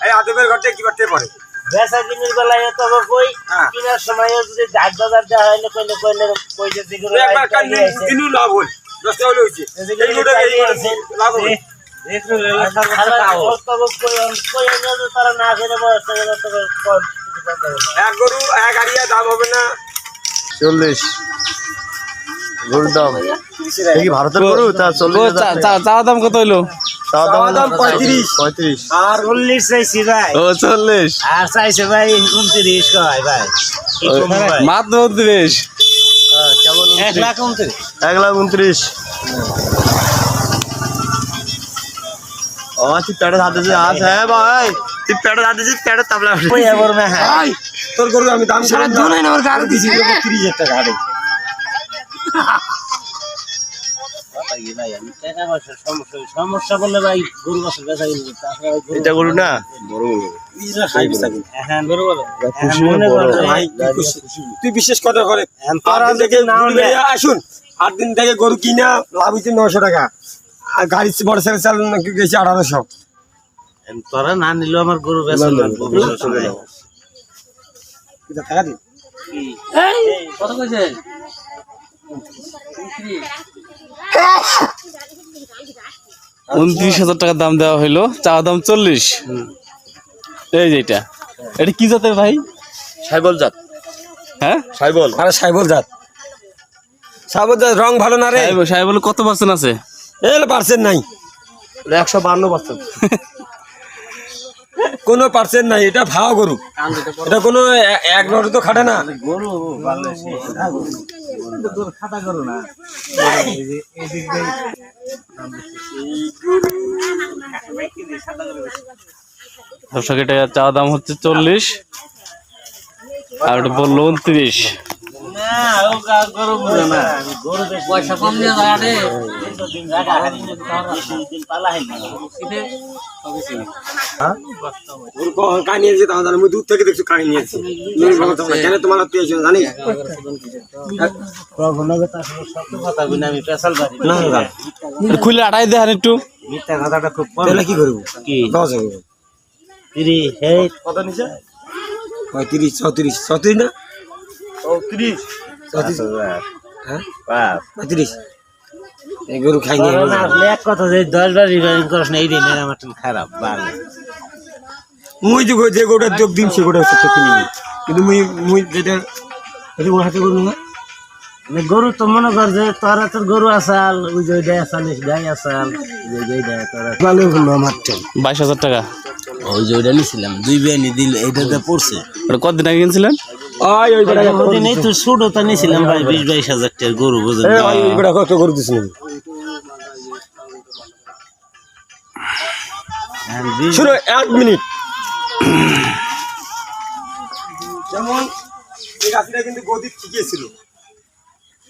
এই আদবের ঘরটা কি করতে পারে বেচা কিনির বেলায় তবে কই কিনার সময় যদি ঢাক বাজার দেওয়া হয় না কইলে কইলে কই যে যেগুলো একবার কান দিনু লাভ হল 10 টাকা হইছে এই লোটা লাভ হল দেখো তবে কই তারা না খেলে বয়স তবে এক গরু এক আড়িয়া দাম হবে না 40 গরুর দাম কি ভারতের গরু তা 40 চা দাম কত হইলো চাওয়া দাম 35 আর 40 চাইছি ভাই ও 40 আর চাইছে ভাই 29 কয় ভাই মাত্র 29 কেমন 1,29,000 1,29,000 ও তুই পেটে হাতে যে হাত হ্যাঁ ভাই তুই পেটে হাতে যে পেটে তাবলা কই এবার না হ্যাঁ তোর গরু আমি দাম সারা জনই না আমার গাড়ি দিছি 30,000 টাকা গাড়ি সমস্যা বললে ভাই গরু বছর বেচা কিনবো এটা গরু না বড় গরু তুই বিশেষ কথা করে আসুন 8 দিন থেকে গরু কিনা লাভ হচ্ছে 900 টাকা আর গাড়ি মোটরসাইকেল চালানো গেছে 1800 তোরা না নিলেও আমার গরু বেচা টাকা দিন কত কইছে 29,000 টাকা দাম দেওয়া হইলো চা দাম 40 এই যে এটা কি জাতের ভাই সাইবল জাত হ্যাঁ সাইবল আরে সাইবল জাত রং ভালো না রে সাইবল কত পার্সেন্ট আছে পার্সেন্ট নাই 152% কোনো পার্সেন্ট নাই এটা ভাও গরু এটা কোনো এক নড়ে তো খাটে না গরু খাতা গরু না দর্শক এটা চা দাম হচ্ছে 40 আর এটা বললো 29 পয়সা কম দিয়ে কানিয়েছে তাহলে আমি দূর থেকে দেখছি কানি নিয়েছি কেন তোমার জানিস আমি পেশাল বাড়ি এটা খুলে আটাই দেখান একটু মিথ্যা কথাটা খুব কম কি করবো কি 10 কত নিচে 35 34 34 না 30 হ্যাঁ 35 এই গরু খাই নিয়ে এক কথা যে 10 বার রিভাইং করছ না এই দিন আমার খারাপ বাড়ে মুই যে গোটা যোগ দিন সে গোটা হচ্ছে কিনি কিন্তু মুই যেটা এটা ওর হাতে গরু না গরু তো মনে কর যে তোরা তোর গরু আসাল ওই যে আসালিস গাই আসাল ওই যে তোরা ভালো হলো আমার 22,000 টাকা ওই যে ওইটা নিছিলাম 2 বেনি দিল এইটাতে পড়ছে ওটা কতদিন আগে কিনছিলেন ওই বড় ওদিনই তো ছোটটা নিছিলাম ভাই 20-22,000 টাকার গরু বুঝেন ওই বড় কত গরু দিছিলেন শুনো 1 মিনিট যেমন এই গাছটা কিন্তু গদি ঠিকই ছিল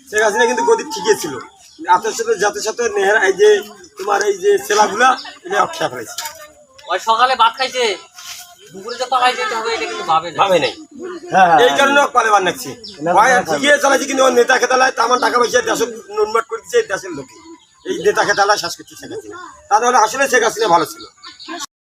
সেই গাছটা কিন্তু গদি ঠিকই ছিল আপনার সাথে সাথে নেহার এই যে তোমার এই যে ছেলাগুলা এটা অক্ষা ফেলেছে ওই সকালে ভাত খাইছে দুপুরে যে পাকাই যেতে হবে এটা কিন্তু ভাবে নাই এই কারণে কলে বার নাকছি ভাই ঠিকই চালাইছে কিন্তু নেতা খেতালায় তামান টাকা পয়সা দেশ নুনমাট করে দিচ্ছে দেশের লোকে এই নেতা খেতালায় শ্বাস করছে শেখাচ্ছে তাহলে আসলে শেখাচ্ছি ভালো ছিল